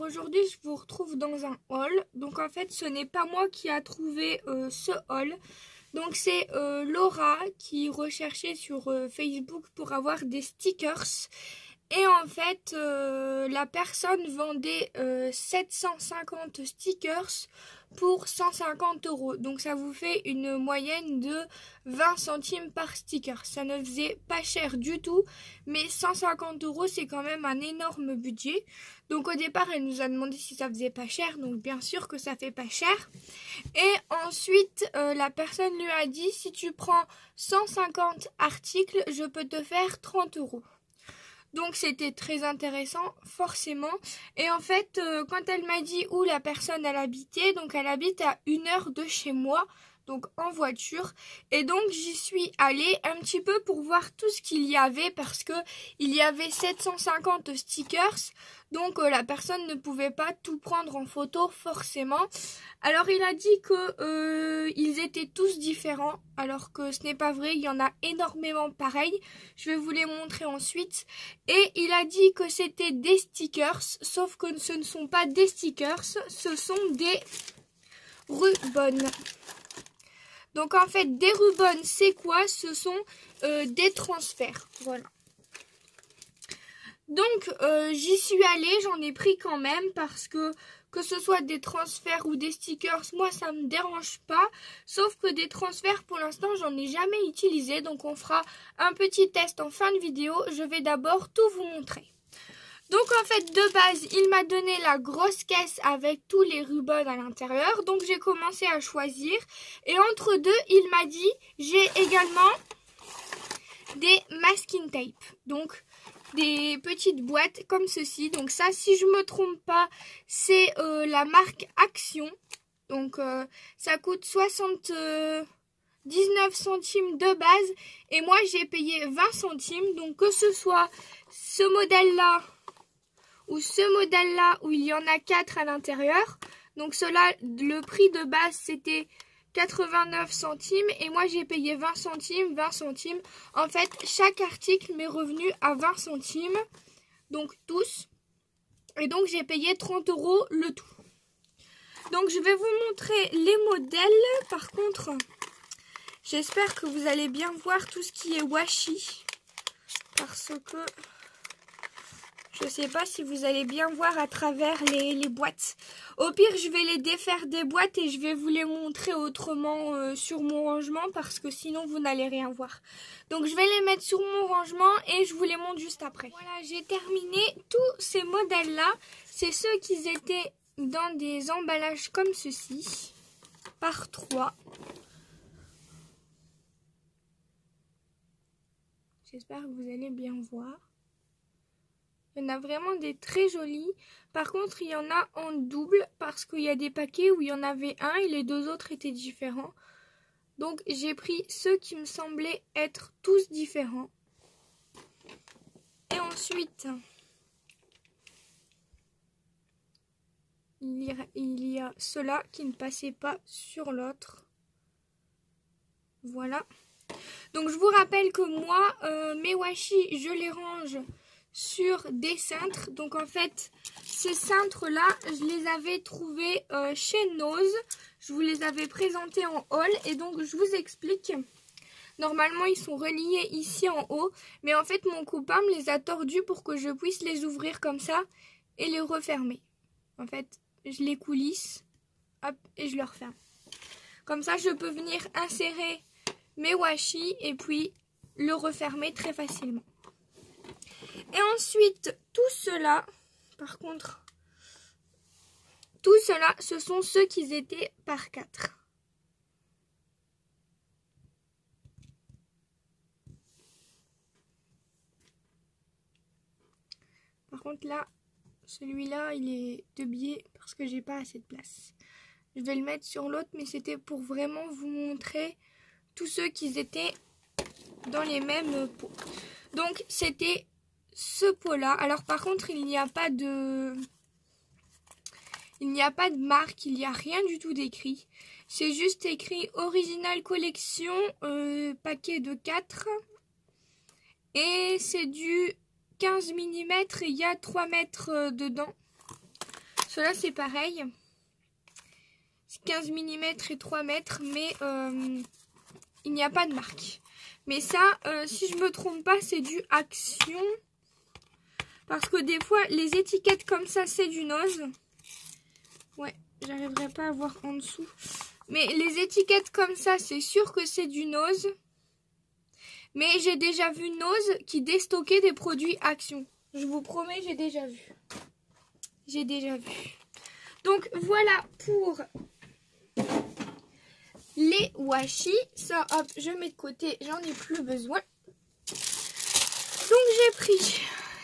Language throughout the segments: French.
aujourd'hui je vous retrouve dans un haul. Donc en fait ce n'est pas moi qui a trouvé ce haul. Donc c'est Laura qui recherchait sur Facebook pour avoir des stickers. Et en fait la personne vendait 750 stickers pour 150 €. Donc ça vous fait une moyenne de 20 centimes par sticker. Ça ne faisait pas cher du tout, mais 150 € c'est quand même un énorme budget. Donc au départ elle nous a demandé si ça faisait pas cher, donc bien sûr que ça fait pas cher. Et ensuite la personne lui a dit si tu prends 150 articles, je peux te faire 30 €. Donc c'était très intéressant forcément. Et en fait quand elle m'a dit où la personne elle habitait, donc elle habite à 1 heure de chez moi, donc en voiture. Et donc j'y suis allée un petit peu pour voir tout ce qu'il y avait, parce que il y avait 750 stickers. Donc la personne ne pouvait pas tout prendre en photo forcément. Alors il a dit que ils étaient tous différents, alors que ce n'est pas vrai, il y en a énormément pareils. Je vais vous les montrer ensuite. Et il a dit que c'était des stickers, sauf que ce ne sont pas des stickers, ce sont des rubans. Donc en fait des rubans c'est quoi? Ce sont des transferts, voilà. Donc j'y suis allée, j'en ai pris quand même, parce que ce soit des transferts ou des stickers, moi ça me dérange pas. Sauf que des transferts pour l'instant j'en ai jamais utilisé, donc on fera un petit test en fin de vidéo. Je vais d'abord tout vous montrer. Donc en fait de base il m'a donné la grosse caisse avec tous les rubans à l'intérieur. Donc j'ai commencé à choisir, et entre deux il m'a dit j'ai également des masking tape, donc des petites boîtes comme ceci. Donc ça, si je me trompe pas, c'est la marque Action. Donc ça coûte 79 centimes de base, et moi j'ai payé 20 centimes. Donc que ce soit ce modèle là ou ce modèle là, où il y en a 4 à l'intérieur. Donc cela, le prix de base c'était 89 centimes, et moi j'ai payé 20 centimes, 20 centimes. En fait, chaque article m'est revenu à 20 centimes, donc tous. Et donc j'ai payé 30 € le tout. Donc je vais vous montrer les modèles. Par contre, j'espère que vous allez bien voir tout ce qui est washi, parce que je ne sais pas si vous allez bien voir à travers les boîtes. Au pire, je vais les défaire des boîtes et je vais vous les montrer autrement sur mon rangement, parce que sinon vous n'allez rien voir. Donc je vais les mettre sur mon rangement et je vous les montre juste après. Voilà, j'ai terminé tous ces modèles-là. C'est ceux qui étaient dans des emballages comme ceci, par 3. J'espère que vous allez bien voir. Il y en a vraiment des très jolis. Par contre, il y en a en double, parce qu'il y a des paquets où il y en avait un et les deux autres étaient différents. Donc j'ai pris ceux qui me semblaient être tous différents. Et ensuite, il y a ceux-là qui ne passaient pas sur l'autre. Voilà. Donc je vous rappelle que moi, mes washi, je les range sur des cintres. Donc en fait ces cintres là je les avais trouvés chez Nose. Je vous les avais présentés en haul, et donc je vous explique. Normalement ils sont reliés ici en haut, mais en fait mon copain me les a tordus pour que je puisse les ouvrir comme ça et les refermer. En fait je les coulisse, hop, et je le referme. Comme ça je peux venir insérer mes washi et puis le refermer très facilement. Et ensuite, tout cela, par contre, tout cela, ce sont ceux qui étaient par 4. Par contre là, celui-là, il est de biais parce que j'ai pas assez de place. Je vais le mettre sur l'autre, mais c'était pour vraiment vous montrer tous ceux qui étaient dans les mêmes pots. Donc c'était ce pot là. Alors par contre il n'y a pas de marque, il n'y a rien du tout d'écrit. C'est juste écrit Original Collection, paquet de 4. Et c'est du 15 mm et il y a 3 mètres dedans. Ceux-là, c'est pareil. 15 mm et 3 mètres, mais il n'y a pas de marque. Mais ça, si je me trompe pas, c'est du Action. Parce que des fois, les étiquettes comme ça, c'est du Nose. Ouais, j'arriverai pas à voir en dessous. Mais les étiquettes comme ça, c'est sûr que c'est du Nose. Mais j'ai déjà vu Nose qui déstockait des produits Action. Je vous promets, j'ai déjà vu. J'ai déjà vu. Donc voilà pour les washi. Ça, hop, je mets de côté, j'en ai plus besoin. Donc j'ai pris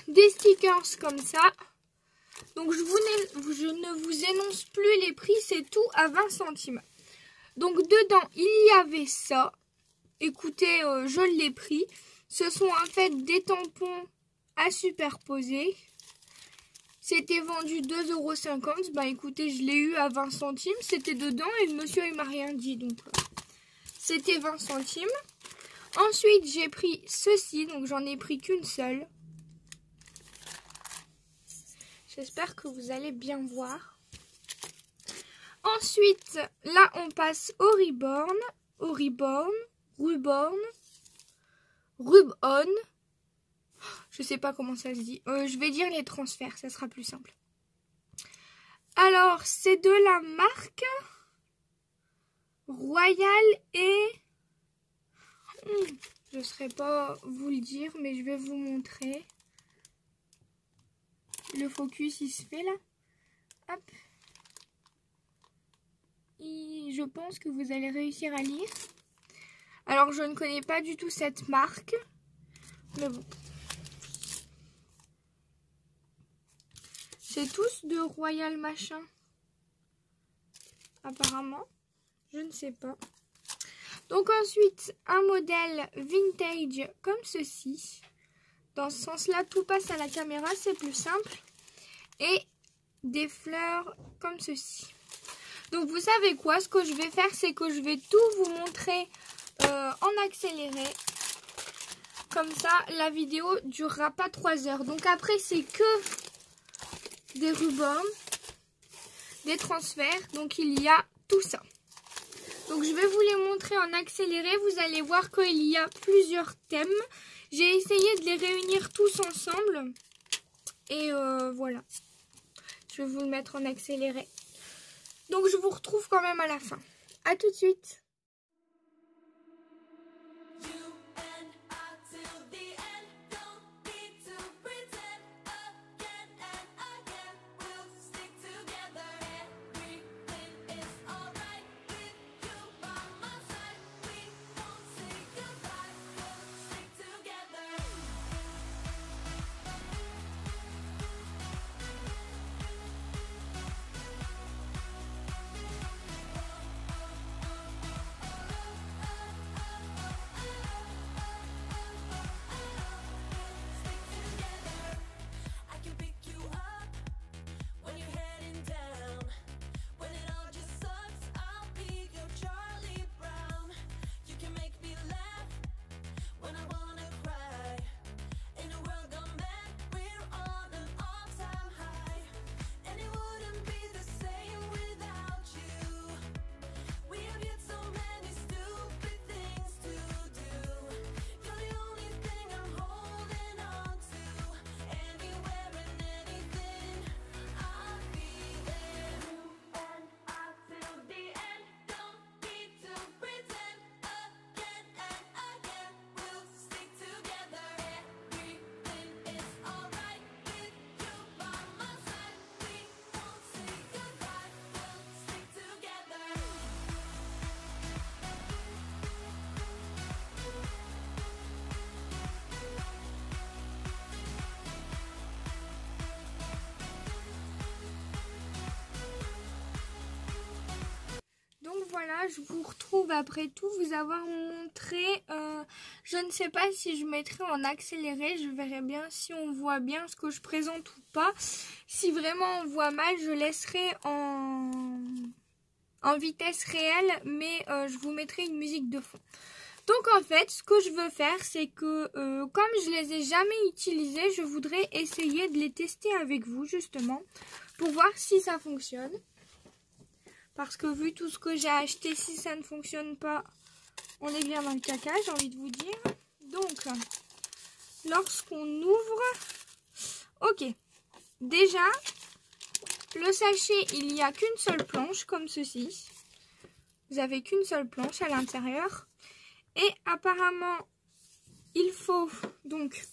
des stickers comme ça. Donc je ne vous énonce plus les prix, c'est tout à 20 centimes. Donc dedans, il y avait ça. Écoutez, je l'ai pris. Ce sont en fait des tampons à superposer. C'était vendu 2,50 €. Bah écoutez, je l'ai eu à 20 centimes. C'était dedans et le monsieur il m'a rien dit. Donc c'était 20 centimes. Ensuite, j'ai pris ceci. Donc j'en ai pris qu'une seule. J'espère que vous allez bien voir. Ensuite, là on passe au Rub-On. Je sais pas comment ça se dit. Je vais dire les transferts, ça sera plus simple. Alors, c'est de la marque Royal et... je ne saurais pas vous le dire, mais je vais vous montrer. Le focus, il se fait là. Hop. Et je pense que vous allez réussir à lire. Alors, je ne connais pas du tout cette marque. Mais bon. C'est tous de Royal machin. Apparemment. Je ne sais pas. Donc ensuite, un modèle vintage comme ceci. Dans ce sens-là, tout passe à la caméra, c'est plus simple. Et des fleurs comme ceci. Donc vous savez quoi? Ce que je vais faire, c'est que je vais tout vous montrer en accéléré. Comme ça, la vidéo durera pas 3 heures. Donc après, c'est que des rubans, des transferts. Donc il y a tout ça. Donc je vais vous les montrer en accéléré. Vous allez voir qu'il y a plusieurs thèmes. J'ai essayé de les réunir tous ensemble. Et voilà. Je vais vous le mettre en accéléré. Donc je vous retrouve quand même à la fin. A tout de suite. Voilà, je vous retrouve après tout vous avoir montré. Je ne sais pas si je mettrai en accéléré, je verrai bien si on voit bien ce que je présente ou pas. Si vraiment on voit mal, je laisserai en vitesse réelle, mais je vous mettrai une musique de fond. Donc en fait, ce que je veux faire, c'est que comme je les ai jamais utilisés, je voudrais essayer de les tester avec vous justement. pour voir si ça fonctionne. Parce que vu tout ce que j'ai acheté, si ça ne fonctionne pas, on est bien dans le caca, j'ai envie de vous dire. Donc, lorsqu'on ouvre... Ok, déjà, le sachet, il n'y a qu'une seule planche, comme ceci. Vous avez qu'une seule planche à l'intérieur. Et apparemment, il faut... Donc,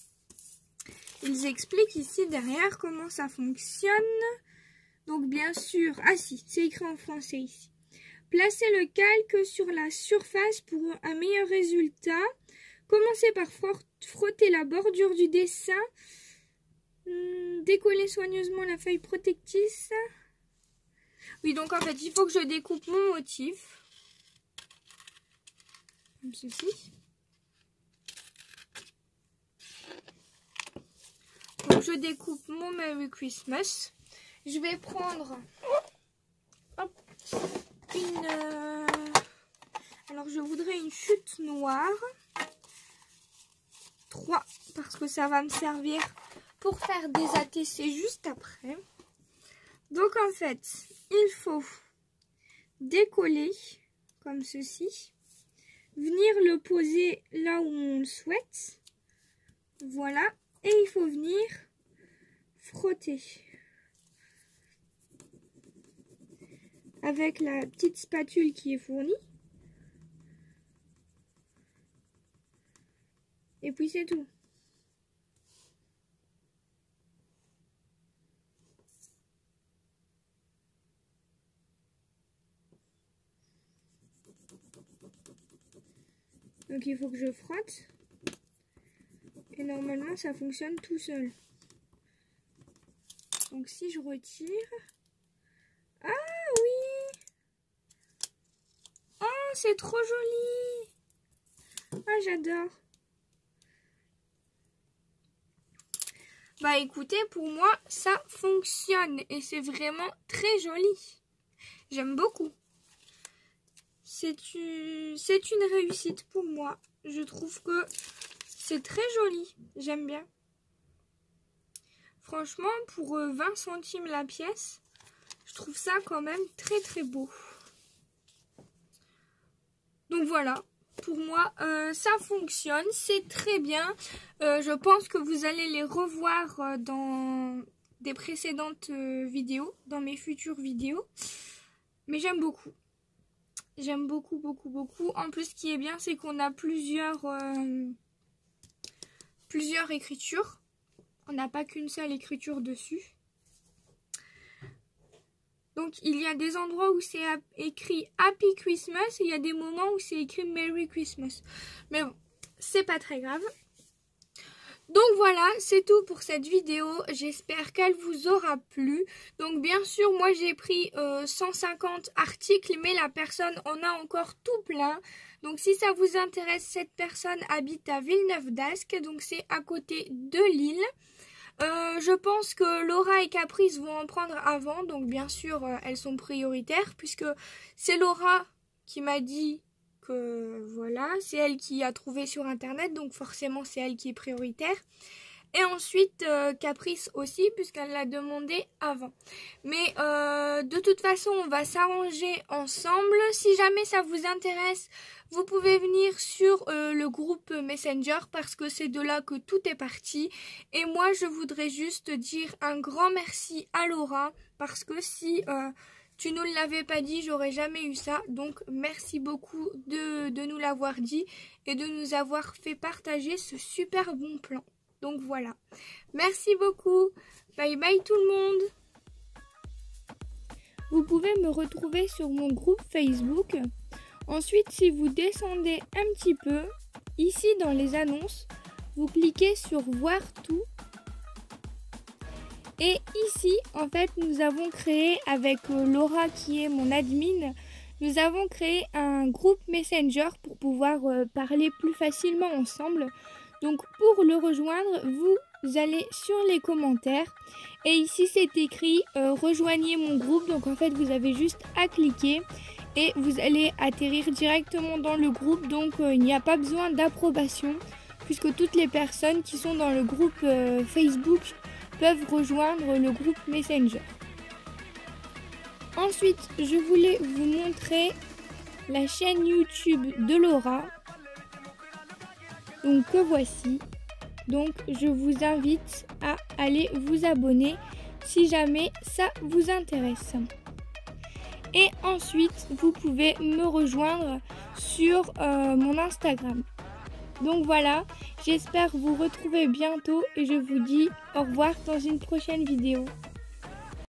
ils expliquent ici derrière comment ça fonctionne. Donc bien sûr, ah si, c'est écrit en français ici. Placez le calque sur la surface pour un meilleur résultat. Commencez par frotter la bordure du dessin. Décollez soigneusement la feuille protectrice. Oui, donc en fait, il faut que je découpe mon motif. Comme ceci. Donc je découpe mon Merry Christmas. Je vais prendre une... Alors je voudrais une chute noire. 3 parce que ça va me servir pour faire des ATC juste après. Donc en fait, il faut décoller comme ceci. Venir le poser là où on le souhaite. Voilà. Et il faut venir frotter. Avec la petite spatule qui est fournie. Et puis c'est tout. Donc il faut que je frotte. Et normalement ça fonctionne tout seul. Donc si je retire... Ah oui! Oh, c'est trop joli! Ah, j'adore! Bah écoutez, pour moi, ça fonctionne et c'est vraiment très joli. J'aime beaucoup. C'est une réussite pour moi. Je trouve que c'est très joli. J'aime bien. Franchement, pour 20 centimes la pièce, je trouve ça quand même très très beau. Donc voilà, pour moi ça fonctionne, c'est très bien. Je pense que vous allez les revoir dans des précédentes vidéos, dans mes futures vidéos. Mais j'aime beaucoup. J'aime beaucoup, beaucoup, beaucoup. En plus, ce qui est bien, c'est qu'on a plusieurs écritures. On n'a pas qu'une seule écriture dessus. Donc, il y a des endroits où c'est écrit Happy Christmas et il y a des moments où c'est écrit Merry Christmas. Mais bon, c'est pas très grave. Donc voilà, c'est tout pour cette vidéo. J'espère qu'elle vous aura plu. Donc bien sûr, moi j'ai pris 150 articles, mais la personne en a encore tout plein. Donc si ça vous intéresse, cette personne habite à Villeneuve d'Ascq, donc c'est à côté de Lille. Je pense que Laura et Caprice vont en prendre avant, donc bien sûr elles sont prioritaires puisque c'est Laura qui m'a dit que voilà, c'est elle qui a trouvé sur internet, donc forcément c'est elle qui est prioritaire. Et ensuite Caprice aussi puisqu'elle l'a demandé avant. Mais de toute façon on va s'arranger ensemble. Si jamais ça vous intéresse, vous pouvez venir sur le groupe Messenger parce que c'est de là que tout est parti. Et moi je voudrais juste dire un grand merci à Laura parce que si tu nous l'avais pas dit, j'aurais jamais eu ça. Donc merci beaucoup de nous l'avoir dit et de nous avoir fait partager ce super bon plan. Donc voilà. Merci beaucoup. Bye bye tout le monde. Vous pouvez me retrouver sur mon groupe Facebook. Ensuite, si vous descendez un petit peu, ici dans les annonces, vous cliquez sur voir tout. Et ici, en fait, nous avons créé avec Laura qui est mon admin, nous avons créé un groupe Messenger pour pouvoir parler plus facilement ensemble. Donc pour le rejoindre, vous allez sur les commentaires et ici c'est écrit rejoignez mon groupe. Donc en fait vous avez juste à cliquer et vous allez atterrir directement dans le groupe. Donc il n'y a pas besoin d'approbation puisque toutes les personnes qui sont dans le groupe Facebook peuvent rejoindre le groupe Messenger. Ensuite, je voulais vous montrer la chaîne YouTube de Laura. Donc que voici. Donc je vous invite à aller vous abonner si jamais ça vous intéresse. Et ensuite, vous pouvez me rejoindre sur mon Instagram. Donc voilà, j'espère vous retrouver bientôt et je vous dis au revoir dans une prochaine vidéo.